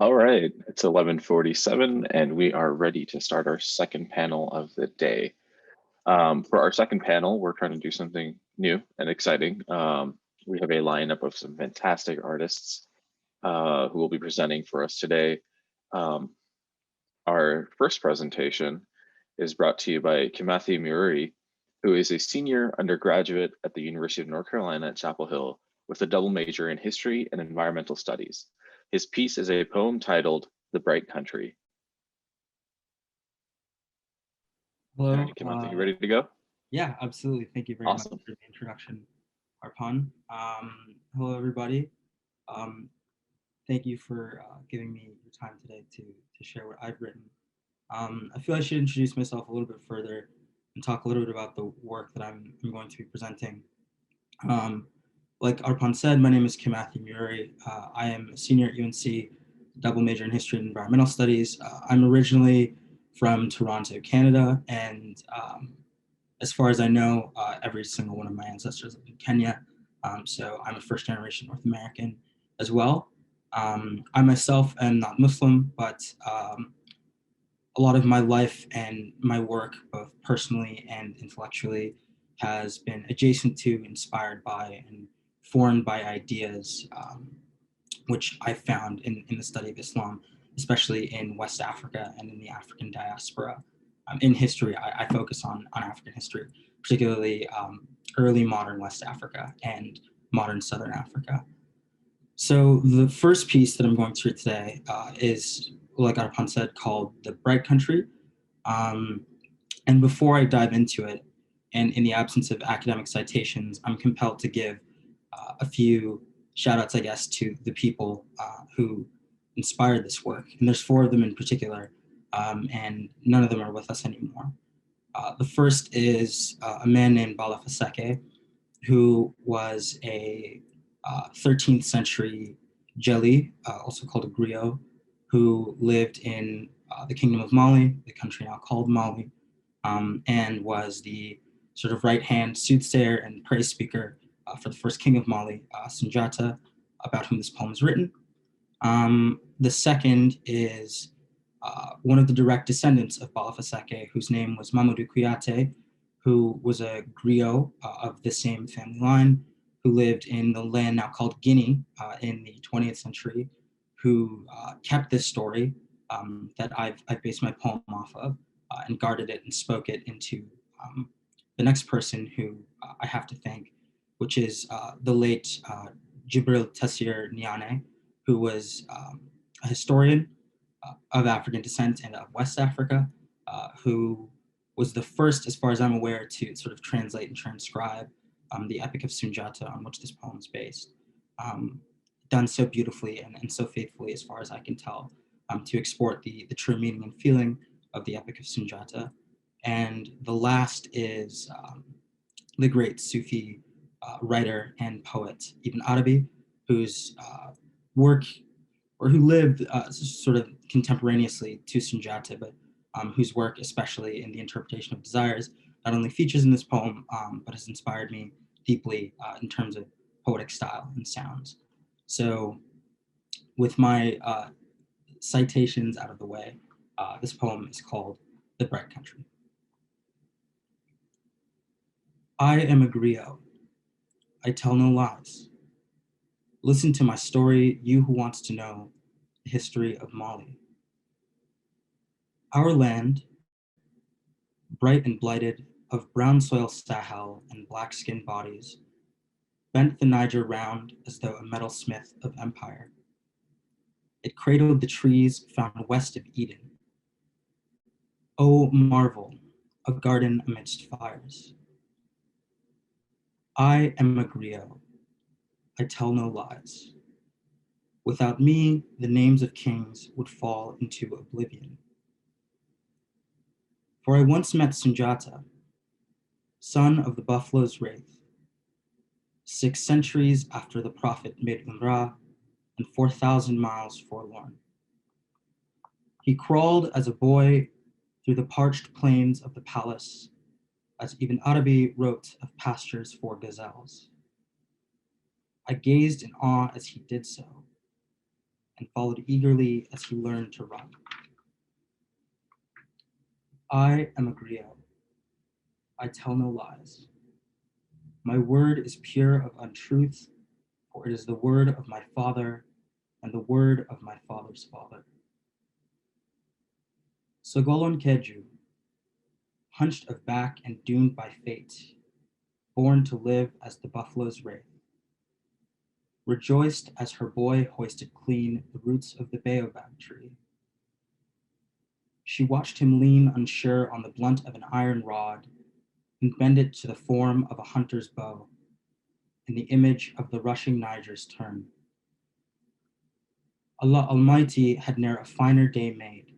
All right, it's 11:47 and we are ready to start our second panel of the day. For our second panel, we're trying to do something new and exciting. We have a lineup of some fantastic artists who will be presenting for us today. Um, our first presentation is brought to you by Kimathi Muiruri, who is a senior undergraduate at the University of North Carolina at Chapel Hill with a double major in history and environmental studies. His piece is a poem titled The Bright Country. All Hello. right, Kimathi, you ready to go? Yeah, absolutely. Thank you very much Awesome. for the introduction, Arpan. Hello, everybody. Um, Thank you for giving me your time today to share what I've written. I feel I should introduce myself a little bit further and talk a little bit about the work that I'm going to be presenting. Um, like Arpan said, my name is Kimathi Muiruri. I am a senior at UNC, double major in history and environmental studies. I'm originally from Toronto, Canada, and as far as I know, every single one of my ancestors lived in Kenya. So I'm a first generation North American as well. I myself am not Muslim, but a lot of my life and my work, both personally and intellectually, has been adjacent to, inspired by, and formed by ideas which I found in the study of Islam, especially in West Africa and in the African diaspora. In history, I focus on African history, particularly early modern West Africa and modern Southern Africa. So the first piece that I'm going to read today is, like Arpan said, called The Bright Country. Um, and before I dive into it, and in the absence of academic citations, I'm compelled to give a few shout outs, I guess, to the people who inspired this work. And there's four of them in particular, and none of them are with us anymore. The first is a man named Bala Faseke, who was a 13th century Jeli, also called a griot, who lived in the Kingdom of Mali, the country now called Mali, and was the sort of right-hand soothsayer and praise speaker for the first king of Mali, Sunjata, about whom this poem is written. The second is one of the direct descendants of Bala Faseke, whose name was Mamadou Kouyaté, who was a griot of the same family line, who lived in the land now called Guinea in the 20th century, who kept this story that I've based my poem off of and guarded it and spoke it into the next person who I have to thank, which is the late Jibril Tassir Niane, who was a historian of African descent and of West Africa, who was the first, as far as I'm aware, to sort of translate and transcribe the Epic of Sunjata, on which this poem is based. Done so beautifully and so faithfully, as far as I can tell, to export the true meaning and feeling of the Epic of Sunjata. And the last is the great Sufi writer and poet Ibn Arabi, whose work or who lived sort of contemporaneously to Sunjata, but whose work, especially in the interpretation of desires, not only features in this poem, but has inspired me deeply in terms of poetic style and sounds. So, with my citations out of the way, this poem is called The Bright Country. I am a griot. I tell no lies. Listen to my story, you who wants to know the history of Mali. Our land, bright and blighted, of brown soil Sahel and black skinned bodies, bent the Niger round as though a metal smith of empire. It cradled the trees found west of Eden. Oh, marvel, a garden amidst fires. I am a griot. I tell no lies. Without me, the names of kings would fall into oblivion. For I once met Sunjata, son of the buffalo's wraith, 6 centuries after the prophet made Umrah and 4,000 miles forlorn. He crawled as a boy through the parched plains of the palace, as Ibn Arabi wrote of pastures for gazelles. I gazed in awe as he did so. and followed eagerly as he learned to run. I am a griot. I tell no lies. My word is pure of untruth, for it is the word of my father and the word of my father's father. Sogolon Keju, hunched of back and doomed by fate, born to live as the buffalo's wraith, rejoiced as her boy hoisted clean the roots of the baobab tree. She watched him lean unsure on the blunt of an iron rod and bend it to the form of a hunter's bow in the image of the rushing Niger's turn. Allah Almighty had ne'er a finer day made,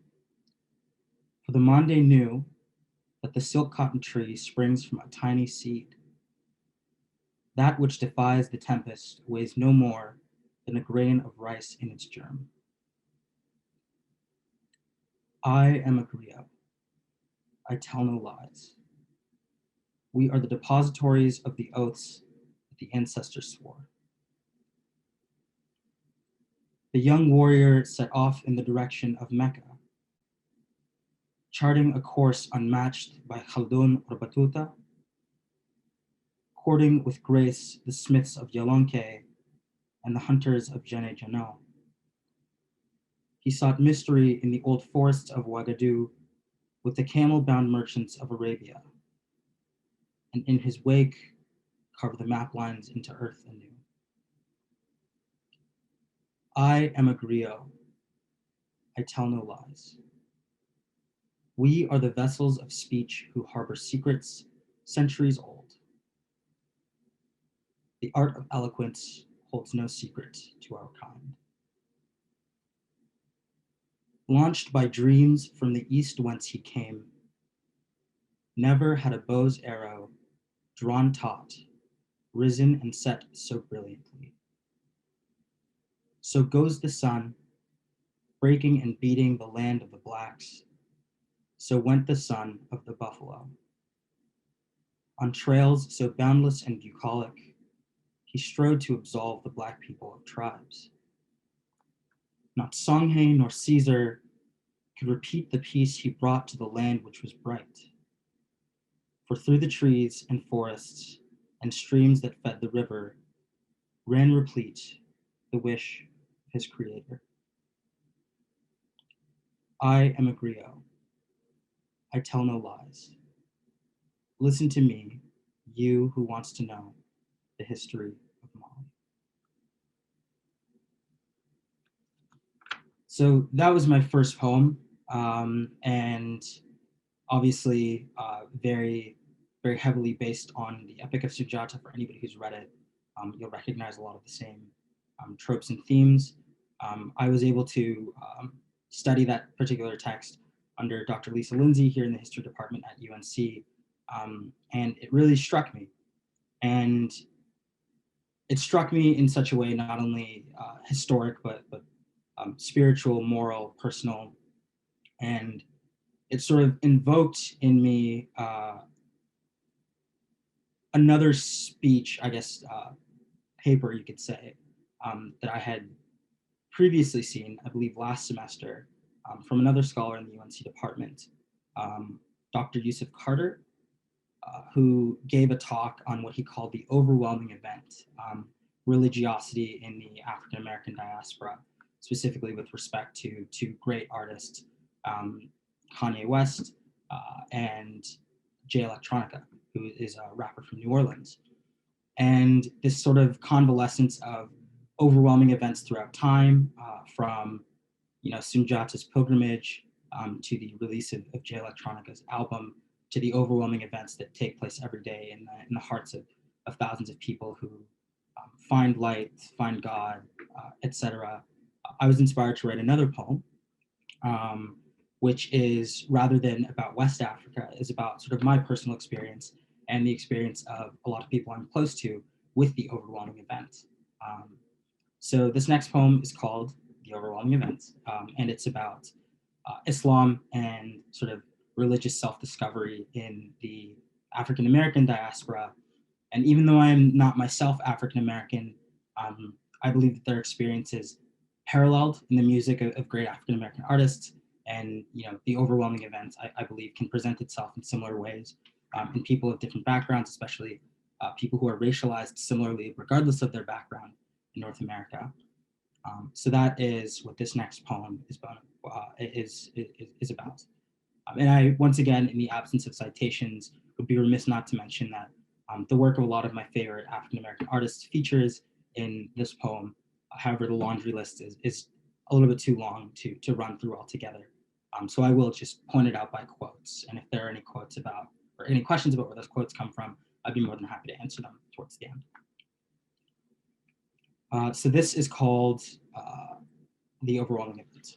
for the Mande knew that the silk cotton tree springs from a tiny seed. That which defies the tempest weighs no more than a grain of rice in its germ. I am a griot. I tell no lies. We are the depositories of the oaths that the ancestors swore. The young warrior set off in the direction of Mecca, charting a course unmatched by Khaldun or Batuta, courting with grace the smiths of Yalonke and the hunters of Jene Jano. He sought mystery in the old forests of Ouagadougou with the camel-bound merchants of Arabia, and in his wake carved the map lines into earth anew. I am a griot. I tell no lies. We are the vessels of speech who harbor secrets centuries old. The art of eloquence holds no secret to our kind. Launched by dreams from the east whence he came, never had a bow's arrow, drawn taut, risen and set so brilliantly. So goes the sun, breaking and beating the land of the blacks. So went the son of the buffalo. On trails so boundless and bucolic, he strode to absolve the black people of tribes. Not Songhay nor Caesar could repeat the peace he brought to the land which was bright. For through the trees and forests and streams that fed the river ran replete the wish of his creator. I am a griot. I tell no lies. Listen to me, you who wants to know the history of Mali. So that was my first poem, and obviously very, very heavily based on the Epic of Sujata. For anybody who's read it, you'll recognize a lot of the same tropes and themes. I was able to study that particular text under Dr. Lisa Lindsay here in the history department at UNC, and it really struck me. And it struck me in such a way, not only historic, but spiritual, moral, personal, and it sort of invoked in me another speech, I guess, paper, you could say, that I had previously seen, I believe last semester, from another scholar in the UNC department, Dr. Yusuf Carter, who gave a talk on what he called the overwhelming event, religiosity in the African American diaspora, specifically with respect to two great artists, Kanye West and Jay Electronica, who is a rapper from New Orleans. And this sort of convalescence of overwhelming events throughout time, from Sunjata's pilgrimage to the release of Jay Electronica's album, to the overwhelming events that take place every day in the hearts of thousands of people who find light, find God, etc. I was inspired to write another poem, which is, rather than about West Africa, is about sort of my personal experience and the experience of a lot of people I'm close to with the overwhelming event. So this next poem is called The Overwhelming Event, and it's about Islam and sort of religious self-discovery in the African American diaspora. And even though I'm not myself African American, I believe that their experiences paralleled in the music of great African-American artists. And the overwhelming event, I believe, can present itself in similar ways in people of different backgrounds, especially people who are racialized similarly, regardless of their background in North America. So that is what this next poem is about. And I, once again, in the absence of citations, would be remiss not to mention that the work of a lot of my favorite African-American artists features in this poem. However, the laundry list is a little bit too long to run through altogether. So I will just point it out by quotes. And if there are any quotes about, or any questions about where those quotes come from, I'd be more than happy to answer them towards the end. So this is called The Overwhelming Event.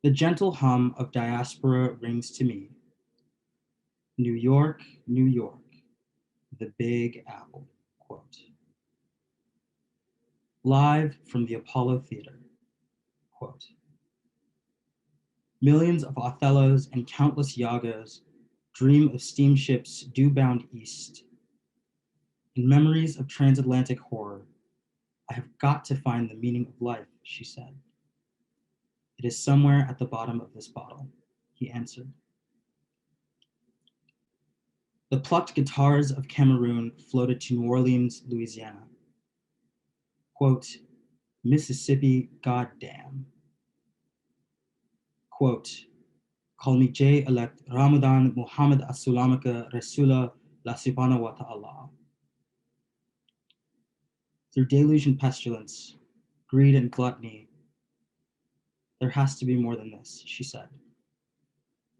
The gentle hum of diaspora rings to me. New York, New York, the Big Apple, quote. Live from the Apollo Theater, quote. Millions of Othellos and countless Iagos dream of steamships due-bound east. In memories of transatlantic horror, I have got to find the meaning of life, she said. It is somewhere at the bottom of this bottle, he answered. The plucked guitars of Cameroon floated to New Orleans, Louisiana. Quote, Mississippi, goddamn. Quote, call me J-elect Ramadan Muhammad As-Sulamaka Rasula La Subhanahu wa Ta'ala. Through deluge and pestilence, greed and gluttony, there has to be more than this, she said.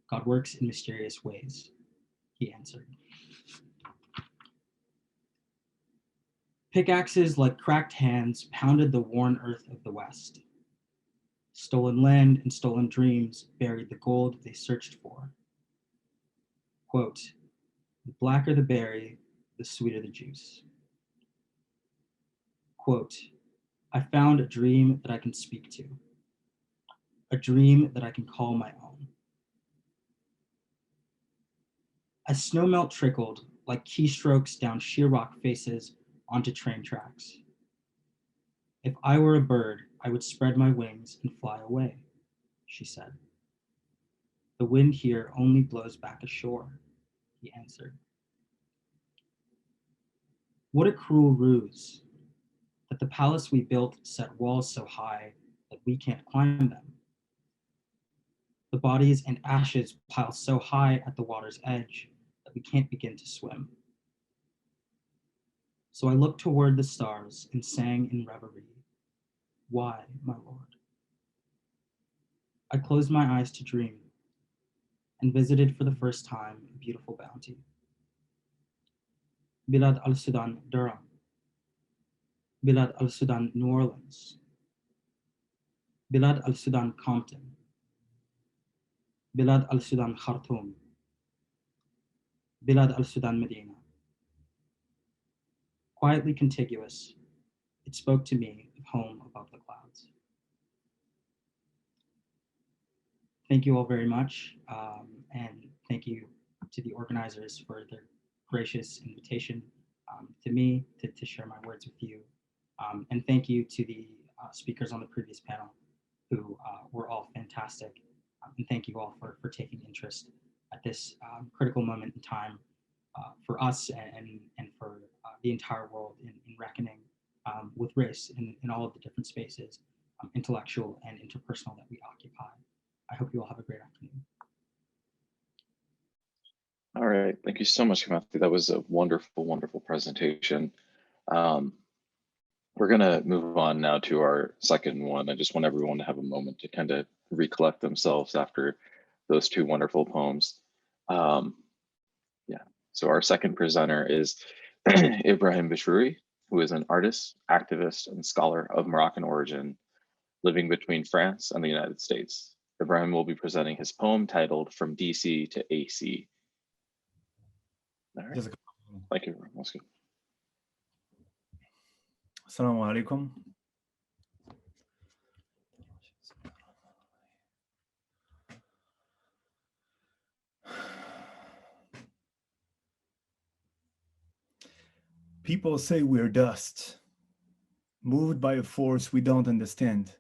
God works in mysterious ways, he answered. Pickaxes like cracked hands pounded the worn earth of the West. Stolen land and stolen dreams buried the gold they searched for. Quote, the blacker the berry, the sweeter the juice. Quote, I found a dream that I can speak to, a dream that I can call my own. As snowmelt trickled like keystrokes down sheer rock faces onto train tracks. If I were a bird, I would spread my wings and fly away, she said. The wind here only blows back ashore, he answered. What a cruel ruse, that the palace we built set walls so high that we can't climb them. The bodies and ashes pile so high at the water's edge that we can't begin to swim. So I looked toward the stars and sang in reverie, why, my Lord? I closed my eyes to dream and visited for the first time a beautiful bounty. Bilad al-Sudan, Durham. Bilad al-Sudan, New Orleans. Bilad al-Sudan, Compton. Bilad al-Sudan, Khartoum. Bilad al-Sudan, Medina. Quietly contiguous, it spoke to me of home above the clouds. Thank you all very much, and thank you to the organizers for their gracious invitation to me to share my words with you. And thank you to the speakers on the previous panel who were all fantastic. And thank you all for taking interest at this critical moment in time for us and for the entire world in reckoning with race in all of the different spaces, intellectual and interpersonal, that we occupy. I hope you all have a great afternoon. All right, thank you so much, Kimathi. That was a wonderful, wonderful presentation. We're gonna move on now to our second one. I just want everyone to have a moment to kind of recollect themselves after those two wonderful poems. Yeah, so our second presenter is Ibrahim Bechrouri, who is an artist, activist, and scholar of Moroccan origin, living between France and the United States. Ibrahim will be presenting his poem titled From DC to AC. All right. Thank you. Let's go. Assalamu alaikum. People say we're dust, moved by a force we don't understand.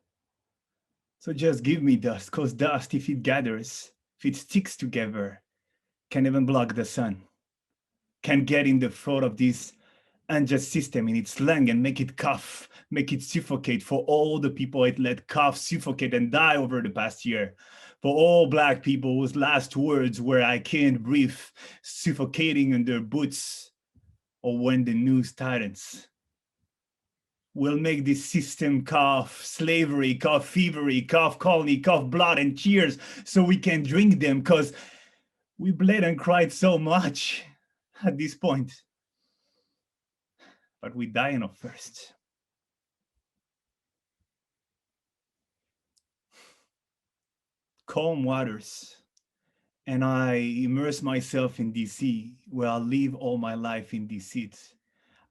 So just give me dust, cause dust, if it gathers, if it sticks together, can even block the sun, can get in the throat of this unjust system in its lung and make it cough, make it suffocate for all the people it let cough, suffocate, and die over the past year. For all Black people whose last words were, I can't breathe, suffocating in their boots, or when the news tightens. We'll make this system cough slavery, cough thievery, cough colony, cough blood and tears so we can drink them because we bled and cried so much at this point. But we dying of thirst. Calm waters. And I immerse myself in DC, where I'll live all my life in DC.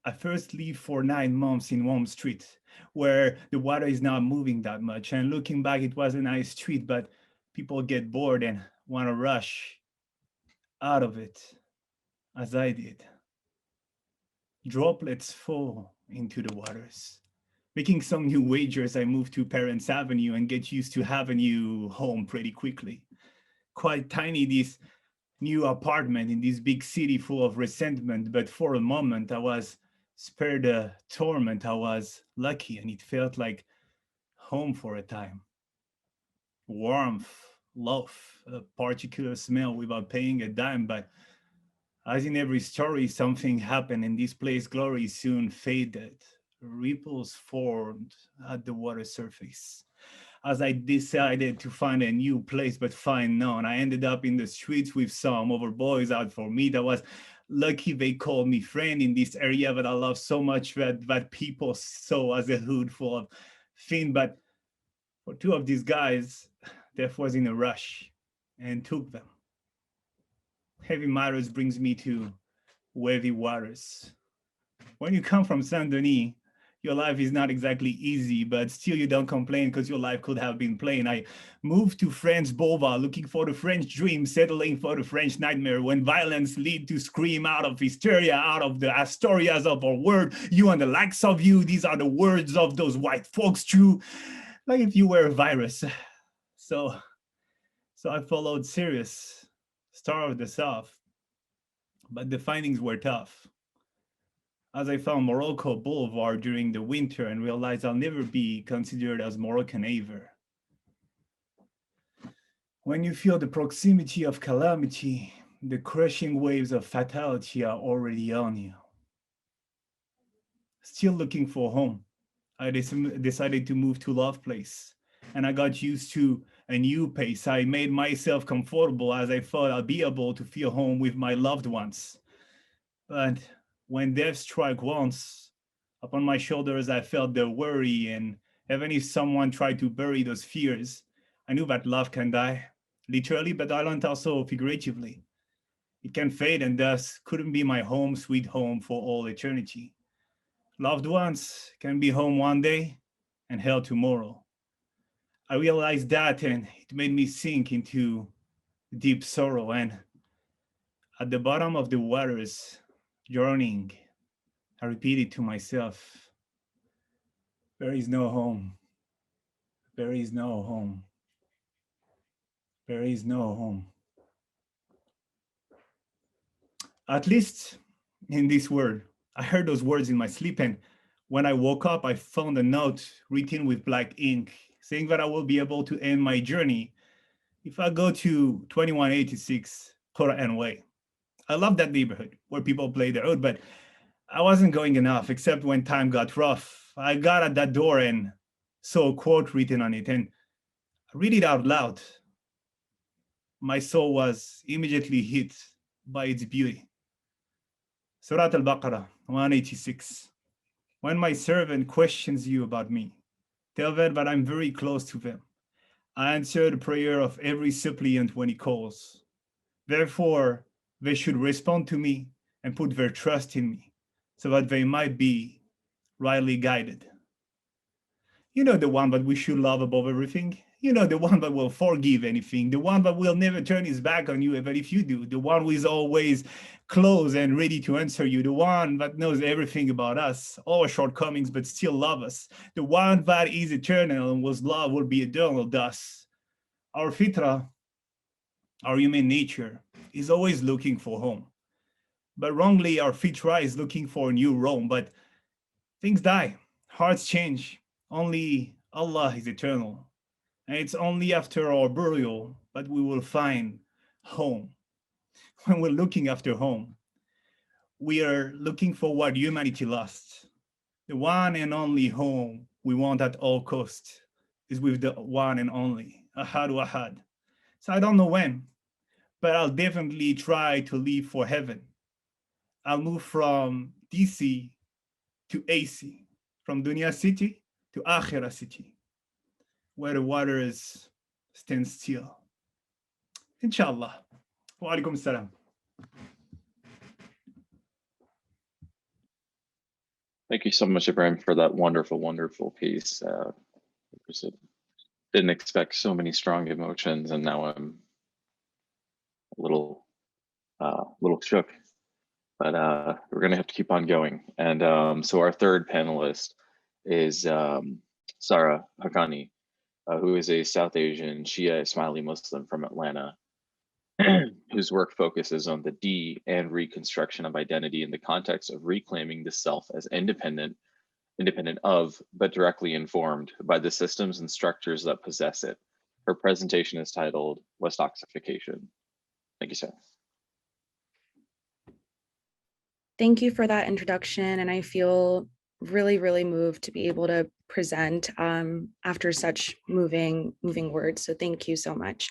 I first lived for 9 months in Warm Street, where the water is not moving that much. And looking back, it was a nice street, but people get bored and want to rush out of it, as I did. Droplets fall into the waters. Making some new wagers, I moved to Parents Avenue and get used to having you home pretty quickly. Quite tiny, this new apartment in this big city full of resentment, but for a moment I was spared the torment. I was lucky and it felt like home for a time. Warmth, love, a particular smell without paying a dime, but as in every story, something happened and this place glory soon faded. Ripples formed at the water surface. As I decided to find a new place but find none, I ended up in the streets with some other boys out for meat. I was lucky they called me friend in this area that I love so much that people saw as a hood full of fin. But for two of these guys, death was in a rush and took them. Heavy matters brings me to wavy waters. When you come from Saint Denis, your life is not exactly easy, but still you don't complain because your life could have been plain. I moved to French Boulevard looking for the French dream, settling for the French nightmare when violence lead to scream out of hysteria, out of the Astorias of our word. You and the likes of you, these are the words of those white folks true. Like if you were a virus. So I followed Sirius, Star of the South, but the findings were tough. As I found Morocco Boulevard during the winter and realized I'll never be considered as Moroccan ever. When you feel the proximity of calamity, the crushing waves of fatality are already on you. Still looking for home, I decided to move to Love Place, and I got used to a new pace. I made myself comfortable as I thought I'd be able to feel home with my loved ones. But when death struck once, upon my shoulders I felt the worry, and even if someone tried to bury those fears, I knew that love can die, literally, but I learned also figuratively. It can fade and thus couldn't be my home, sweet home for all eternity. Loved ones can be home one day and hell tomorrow. I realized that and it made me sink into deep sorrow, and at the bottom of the waters, yearning, I repeated to myself, there is no home. There is no home. There is no home. At least in this world. I heard those words in my sleep, and when I woke up, I found a note written with black ink saying that I will be able to end my journey if I go to 2186 Quran Way. I love that neighborhood where people play the oud, but I wasn't going enough, except when time got rough. I got at that door and saw a quote written on it, and I read it out loud. My soul was immediately hit by its beauty. Surat al-Baqarah, 186. When my servant questions you about me, tell them that I'm very close to them. I answer the prayer of every suppliant when he calls. Therefore, they should respond to me and put their trust in me so that they might be rightly guided. You know, the one that we should love above everything. You know, the one that will forgive anything, the one that will never turn his back on you, even if you do, the one who is always close and ready to answer you, the one that knows everything about us, all our shortcomings, but still love us, the one that is eternal and was love will be eternal thus. Our fitra, our human nature, is always looking for home. But wrongly, our fitra is looking for a new Rome. But things die, hearts change. Only Allah is eternal. And it's only after our burial that we will find home. When we're looking after home, we are looking for what humanity lost. The one and only home we want at all costs is with the one and only, Ahad Ahad. So I don't know when, but I'll definitely try to leave for heaven. I'll move from DC to AC, from Dunya City to Akhira City, where the waters stand still. Inshallah. Wa alaikum salam. Thank you so much, Ibrahim, for that wonderful, wonderful piece. Didn't expect so many strong emotions, and now I'm a little shook. But we're gonna have to keep on going. And so our third panelist is Sarah Hakani, who is a South Asian Shia Ismaili Muslim from Atlanta, whose work focuses on the de- and reconstruction of identity in the context of reclaiming the self as independent of, but directly informed by the systems and structures that possess it. Her presentation is titled Westoxification. Thank you, Sarah. Thank you for that introduction, and I feel really, really moved to be able to present after such moving words. So thank you so much.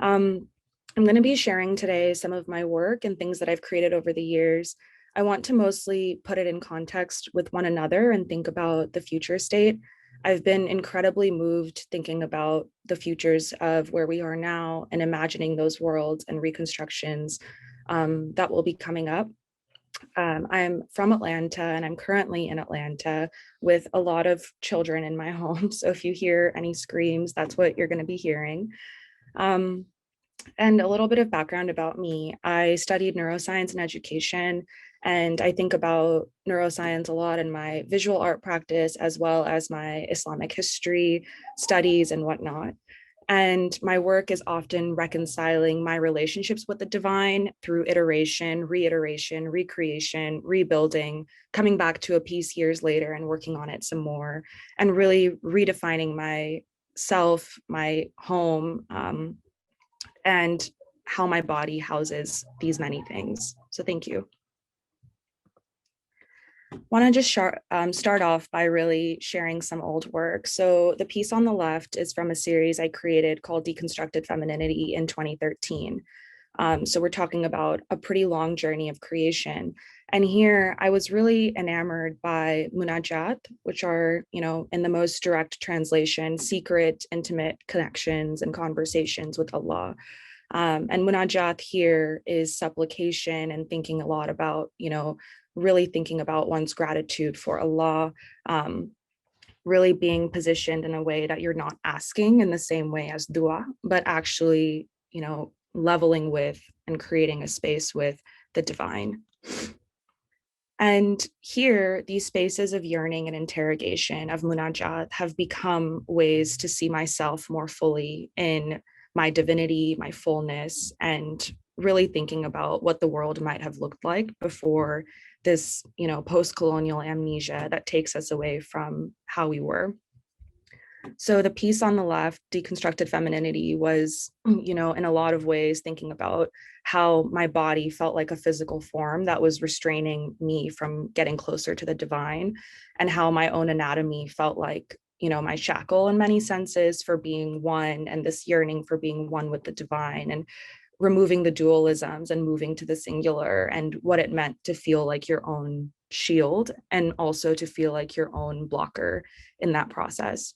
I'm going to be sharing today some of my work and things that I've created over the years. I want to mostly put it in context with one another and think about the future state. I've been incredibly moved thinking about the futures of where we are now and imagining those worlds and reconstructions that will be coming up. I'm from Atlanta, and I'm currently in Atlanta with a lot of children in my home. So if you hear any screams, that's what you're going to be hearing. And a little bit of background about me. I studied neuroscience and education, and I think about neuroscience a lot in my visual art practice, as well as my Islamic history studies and whatnot. And my work is often reconciling my relationships with the divine through iteration, reiteration, recreation, rebuilding, coming back to a piece years later and working on it some more, and really redefining myself, my home, and how my body houses these many things. So thank you. Want to just start off by really sharing some old work. So the piece on the left is from a series I created called Deconstructed Femininity in 2013. So we're talking about a pretty long journey of creation. And here I was really enamored by munajat, which are, in the most direct translation, secret, intimate connections and conversations with Allah. And munajat here is supplication and thinking a lot about, really thinking about one's gratitude for Allah, really being positioned in a way that you're not asking in the same way as dua, but actually, leveling with and creating a space with the divine. And here, these spaces of yearning and interrogation of munajat have become ways to see myself more fully in my divinity, my fullness, and really thinking about what the world might have looked like before this, post-colonial amnesia that takes us away from how we were. So the piece on the left, Deconstructed Femininity, was, in a lot of ways thinking about how my body felt like a physical form that was restraining me from getting closer to the divine, and how my own anatomy felt like, my shackle in many senses for being one, and this yearning for being one with the divine, and removing the dualisms and moving to the singular, and what it meant to feel like your own shield and also to feel like your own blocker in that process.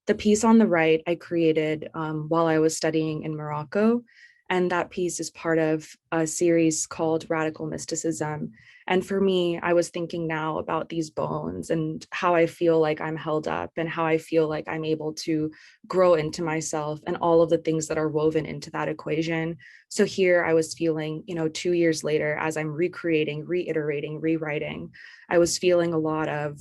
The piece on the right I created while I was studying in Morocco, And that piece is part of a series called Radical Mysticism. And for me, I was thinking now about these bones and how I feel like I'm held up and how I feel like I'm able to grow into myself and all of the things that are woven into that equation. So here I was feeling, 2 years later, as I'm recreating, reiterating, rewriting, I was feeling a lot of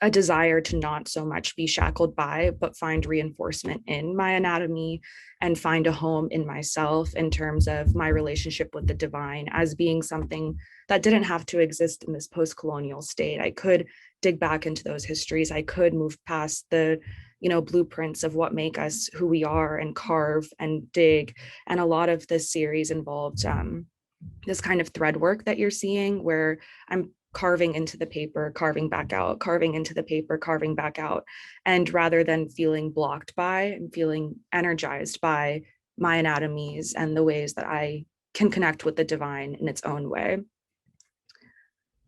a desire to not so much be shackled by, but find reinforcement in my anatomy and find a home in myself in terms of my relationship with the divine as being something that didn't have to exist in this post-colonial state. I could dig back into those histories. I could move past the blueprints of what make us who we are and carve and dig. And a lot of this series involved this kind of thread work that you're seeing where I'm carving into the paper, carving back out, carving into the paper, carving back out. And rather than feeling blocked by and feeling energized by my anatomies and the ways that I can connect with the divine in its own way.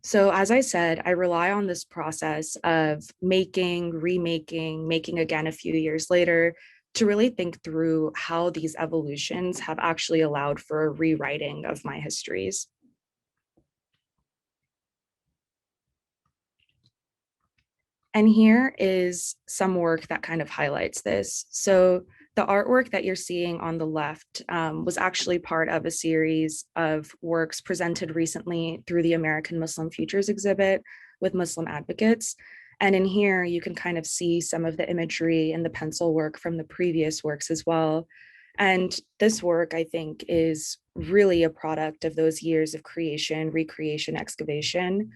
So as I said, I rely on this process of making, remaking, making again a few years later to really think through how these evolutions have actually allowed for a rewriting of my histories. And here is some work that kind of highlights this. So the artwork that you're seeing on the left was actually part of a series of works presented recently through the American Muslim Futures exhibit with Muslim advocates. And in here, you can kind of see some of the imagery and the pencil work from the previous works as well. And this work, I think, is really a product of those years of creation, recreation, excavation.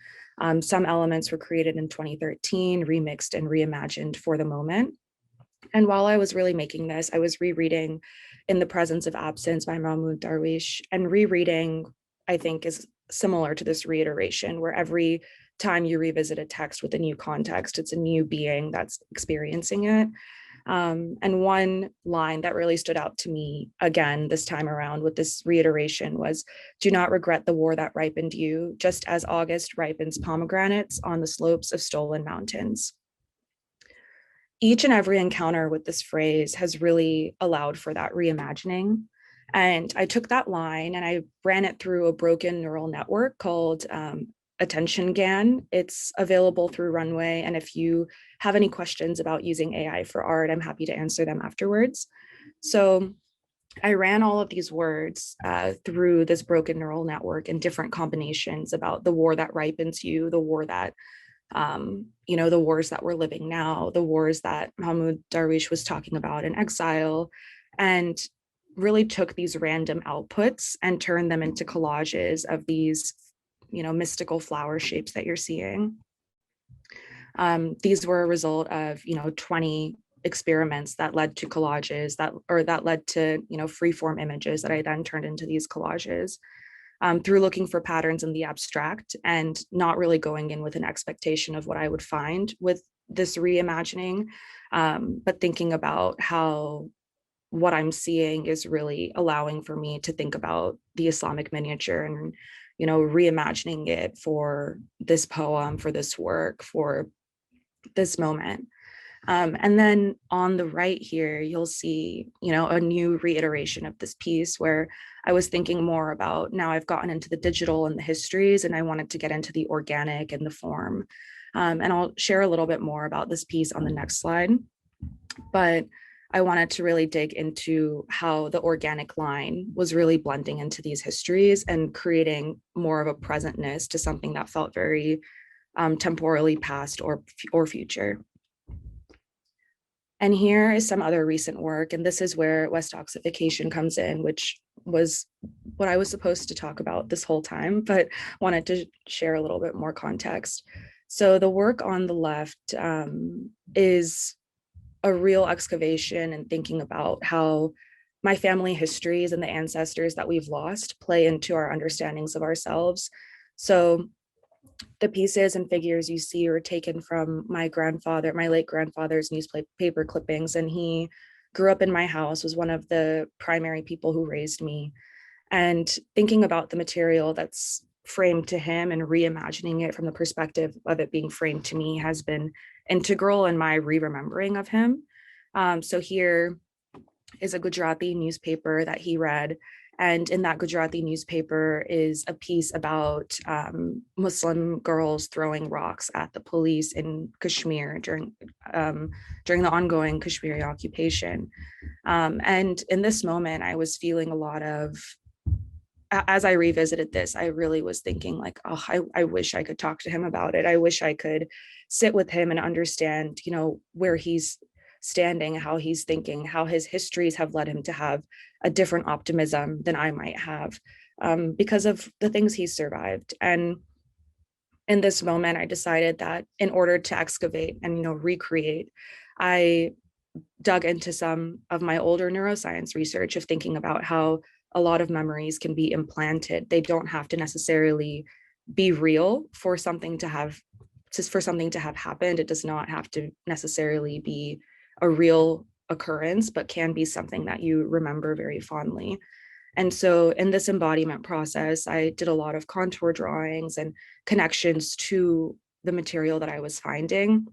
Some elements were created in 2013, remixed and reimagined for the moment. And while I was really making this, I was rereading In the Presence of Absence by Mahmoud Darwish, and rereading, I think, is similar to this reiteration, where every time you revisit a text with a new context, it's a new being that's experiencing it. And one line that really stood out to me again this time around with this reiteration was, "Do not regret the war that ripened you, just as August ripens pomegranates on the slopes of stolen mountains." Each and every encounter with this phrase has really allowed for that reimagining. And I took that line and I ran it through a broken neural network called Attention GAN. It's available through Runway. And if you have any questions about using AI for art, I'm happy to answer them afterwards. So I ran all of these words through this broken neural network in different combinations about the war that ripens you, the war that, the wars that we're living now, the wars that Mahmoud Darwish was talking about in exile, and really took these random outputs and turned them into collages of these mystical flower shapes that you're seeing. These were a result of 20 experiments that led to collages that led to free-form images that I then turned into these collages through looking for patterns in the abstract and not really going in with an expectation of what I would find with this reimagining, but thinking about how what I'm seeing is really allowing for me to think about the Islamic miniature and reimagining it for this poem, for this work, for this moment. And then on the right here, you'll see, a new reiteration of this piece where I was thinking more about, now I've gotten into the digital and the histories, and I wanted to get into the organic and the form. And I'll share a little bit more about this piece on the next slide. But I wanted to really dig into how the organic line was really blending into these histories and creating more of a presentness to something that felt very temporally past or future. And here is some other recent work, and this is where Westoxification comes in, which was what I was supposed to talk about this whole time, but wanted to share a little bit more context. So the work on the left is a real excavation and thinking about how my family histories and the ancestors that we've lost play into our understandings of ourselves. So the pieces and figures you see are taken from my late grandfather's newspaper clippings, and he grew up in my house, was one of the primary people who raised me. And thinking about the material that's framed to him and reimagining it from the perspective of it being framed to me has been integral in my re-remembering of him. So here is a Gujarati newspaper that he read. And in that Gujarati newspaper is a piece about Muslim girls throwing rocks at the police in Kashmir during the ongoing Kashmiri occupation. And in this moment, I was feeling a lot of, as I revisited this, I really was thinking like, oh, I wish I could talk to him about it. I wish I could sit with him and understand, where he's standing, how he's thinking, how his histories have led him to have a different optimism than I might have, because of the things he's survived. And in this moment, I decided that in order to excavate and, recreate, I dug into some of my older neuroscience research of thinking about how a lot of memories can be implanted. They don't have to necessarily be real for something to have happened. It does not have to necessarily be a real occurrence, but can be something that you remember very fondly. And so in this embodiment process, I did a lot of contour drawings and connections to the material that I was finding,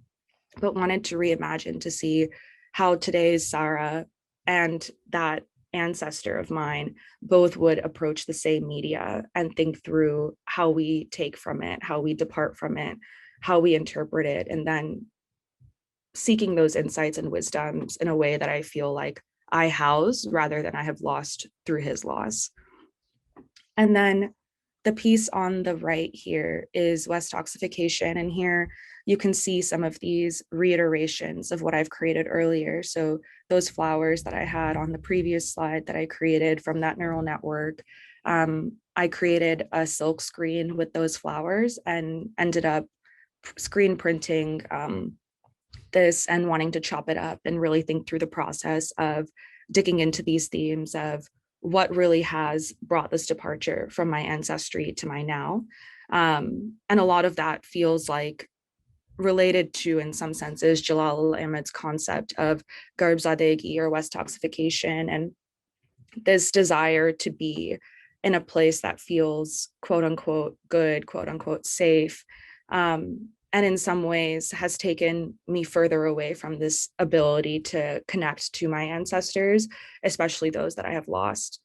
but wanted to reimagine to see how today's Sarah and that ancestor of mine both would approach the same media and think through how we take from it, how we depart from it, how we interpret it, and then seeking those insights and wisdoms in a way that I feel like I house rather than I have lost through his loss. And then the piece on the right here is Westoxification. And here you can see some of these reiterations of what I've created earlier. So those flowers that I had on the previous slide that I created from that neural network, I created a silk screen with those flowers and ended up screen printing this and wanting to chop it up and really think through the process of digging into these themes of what really has brought this departure from my ancestry to my now. And a lot of that feels like related to, in some senses, Jalal Ahmed's concept of Garbzadegi or Westoxification, and this desire to be in a place that feels quote unquote good, quote unquote safe, and in some ways has taken me further away from this ability to connect to my ancestors, especially those that I have lost.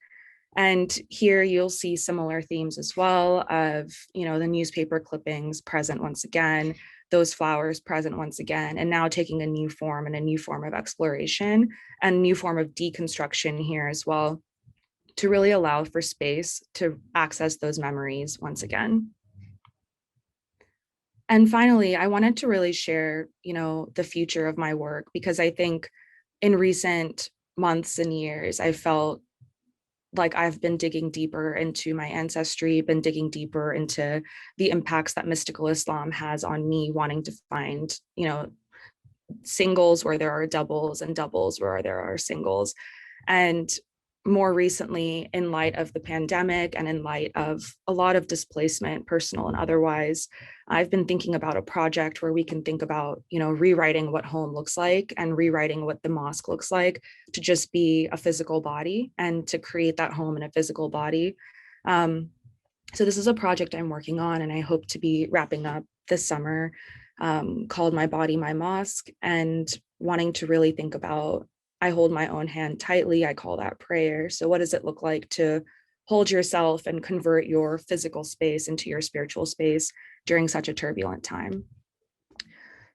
And here you'll see similar themes as well of, the newspaper clippings present once again, those flowers present once again, and now taking a new form and a new form of exploration and a new form of deconstruction here as well, to really allow for space to access those memories once again. And finally, I wanted to really share, the future of my work, because I think in recent months and years, I felt like I've been digging deeper into my ancestry, been digging deeper into the impacts that mystical Islam has on me, wanting to find, singles where there are doubles and doubles where there are singles. And more recently, in light of the pandemic and in light of a lot of displacement, personal and otherwise, I've been thinking about a project where we can think about, rewriting what home looks like and rewriting what the mosque looks like to just be a physical body and to create that home in a physical body. So this is a project I'm working on and I hope to be wrapping up this summer, called My Body, My Mosque, and wanting to really think about, I hold my own hand tightly. I call that prayer. So what does it look like to hold yourself and convert your physical space into your spiritual space during such a turbulent time?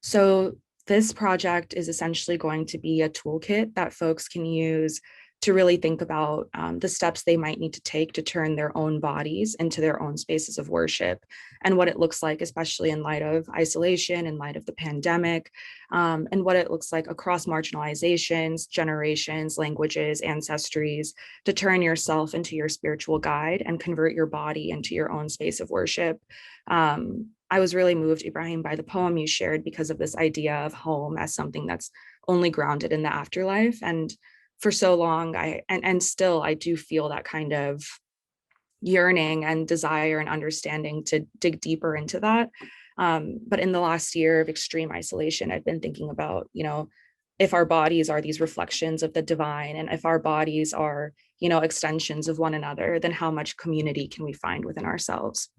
So this project is essentially going to be a toolkit that folks can use to really think about the steps they might need to take to turn their own bodies into their own spaces of worship, and what it looks like, especially in light of isolation, in light of the pandemic, and what it looks like across marginalizations, generations, languages, ancestries, to turn yourself into your spiritual guide and convert your body into your own space of worship. I was really moved, Ibrahim, by the poem you shared because of this idea of home as something that's only grounded in the afterlife. And for so long, and still I do feel that kind of yearning and desire and understanding to dig deeper into that. But in the last year of extreme isolation, I've been thinking about, if our bodies are these reflections of the divine, and if our bodies are, extensions of one another, then how much community can we find within ourselves?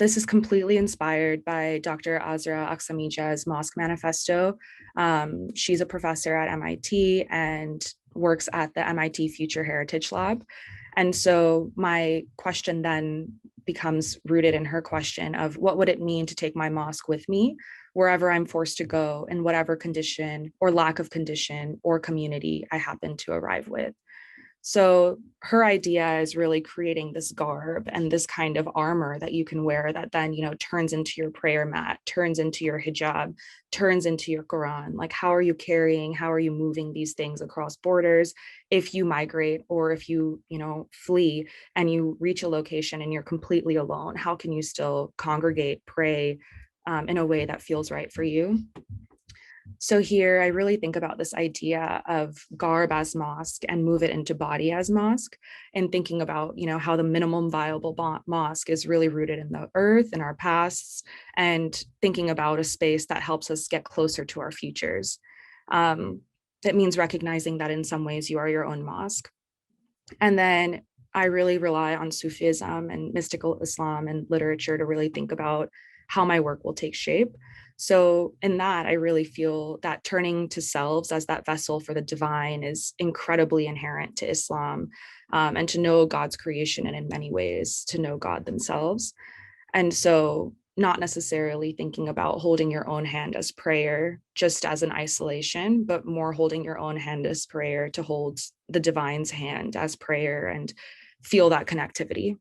This is completely inspired by Dr. Azra Aksamija's Mosque Manifesto. She's a professor at MIT and works at the MIT Future Heritage Lab. And so my question then becomes rooted in her question of what would it mean to take my mosque with me wherever I'm forced to go in whatever condition or lack of condition or community I happen to arrive with. So her idea is really creating this garb and this kind of armor that you can wear that then, turns into your prayer mat, turns into your hijab, turns into your Quran. Like, how are you carrying, how are you moving these things across borders if you migrate or if you, flee and you reach a location and you're completely alone? How can you still congregate, pray in a way that feels right for you? So here I really think about this idea of garb as mosque and move it into body as mosque, and thinking about, how the minimum viable mosque is really rooted in the earth and our pasts, and thinking about a space that helps us get closer to our futures. That means recognizing that in some ways you are your own mosque. And then I really rely on Sufism and mystical Islam and literature to really think about how my work will take shape. So in that, I really feel that turning to selves as that vessel for the divine is incredibly inherent to Islam, and to know God's creation, and in many ways to know God themselves. And so not necessarily thinking about holding your own hand as prayer just as an isolation, but more holding your own hand as prayer to hold the divine's hand as prayer and feel that connectivity.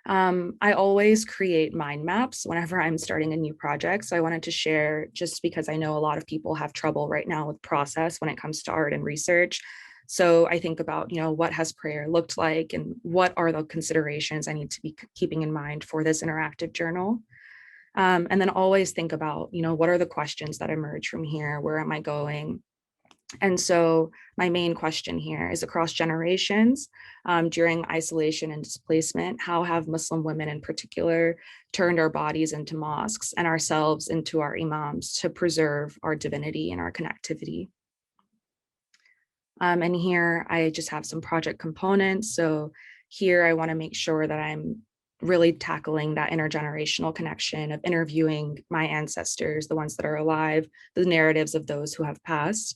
I always create mind maps whenever I'm starting a new project. So I wanted to share, just because I know a lot of people have trouble right now with process when it comes to art and research. So I think about, what has prayer looked like and what are the considerations I need to be keeping in mind for this interactive journal. And then always think about, what are the questions that emerge from here? Where am I going? And so my main question here is, across generations, during isolation and displacement, how have Muslim women in particular turned our bodies into mosques and ourselves into our imams to preserve our divinity and our connectivity? And here I just have some project components. So here I want to make sure that I'm really tackling that intergenerational connection of interviewing my ancestors, the ones that are alive, the narratives of those who have passed.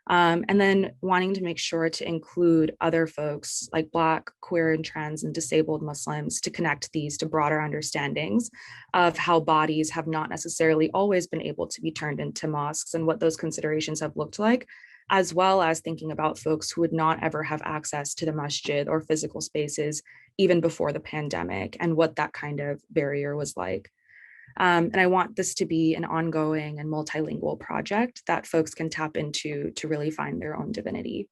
And then wanting to make sure to include other folks like Black, queer, and trans and disabled Muslims to connect these to broader understandings of how bodies have not necessarily always been able to be turned into mosques and what those considerations have looked like, as well as thinking about folks who would not ever have access to the masjid or physical spaces even before the pandemic and what that kind of barrier was like. And I want this to be an ongoing and multilingual project that folks can tap into to really find their own divinity.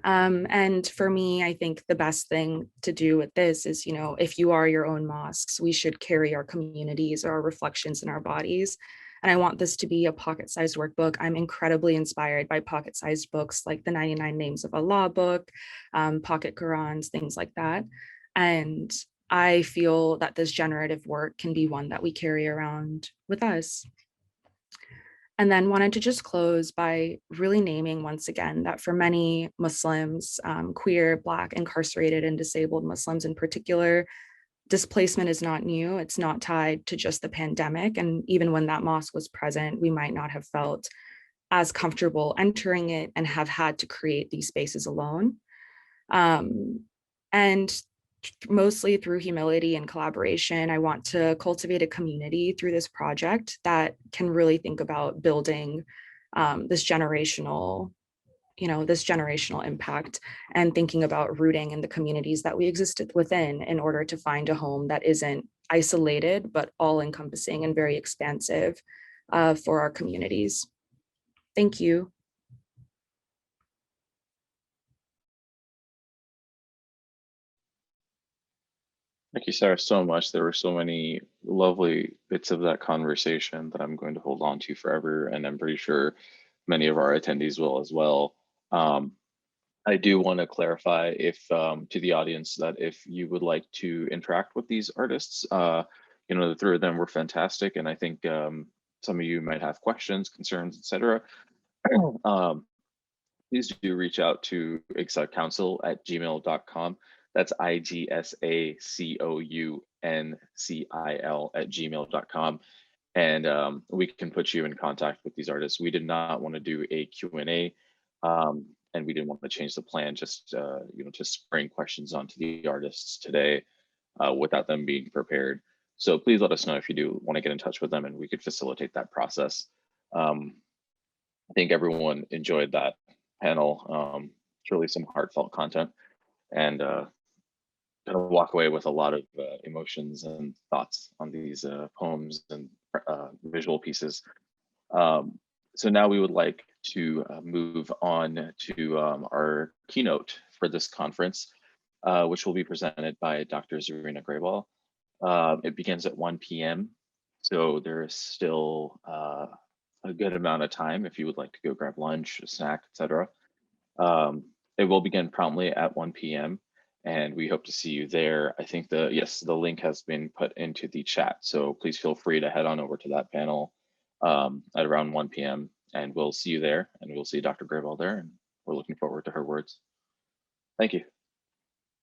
And for me, I think the best thing to do with this is, if you are your own mosques, we should carry our communities or our reflections in our bodies. And I want this to be a pocket-sized workbook. I'm incredibly inspired by pocket-sized books like the 99 Names of Allah book, pocket Qurans, things like that. And I feel that this generative work can be one that we carry around with us. And then wanted to just close by really naming once again that for many Muslims, queer, Black, incarcerated, and disabled Muslims in particular, displacement is not new. It's not tied to just the pandemic. And even when that mosque was present, we might not have felt as comfortable entering it and have had to create these spaces alone. And mostly through humility and collaboration, I want to cultivate a community through this project that can really think about building this generational impact, and thinking about rooting in the communities that we existed within in order to find a home that isn't isolated, but all encompassing and very expansive for our communities. Thank you. Thank you, Sarah, so much. There were so many lovely bits of that conversation that I'm going to hold on to forever, and I'm pretty sure many of our attendees will as well. I do want to clarify to the audience that if you would like to interact with these artists, the three of them were fantastic, and I think some of you might have questions, concerns, etc. Please do reach out to excelcouncil@gmail.com. That's igsacoUncil@gmail.com. And we can put you in contact with these artists. We did not want to do a Q&A, and we didn't want to change the plan, just to spring questions onto the artists today without them being prepared. So please let us know if you do want to get in touch with them, and we could facilitate that process. I think everyone enjoyed that panel. It's really some heartfelt content, and gonna walk away with a lot of emotions and thoughts on these poems and visual pieces. So now we would like to move on to our keynote for this conference, which will be presented by Dr. Zarina Grayball. It begins at 1 p.m. So there is still a good amount of time if you would like to go grab lunch, a snack, etc. It will begin promptly at 1 p.m. and we hope to see you there. I think the link has been put into the chat, so please feel free to head on over to that panel at around 1 p.m. and we'll see you there, and we'll see Dr. Grayball there, and we're looking forward to her words. Thank you.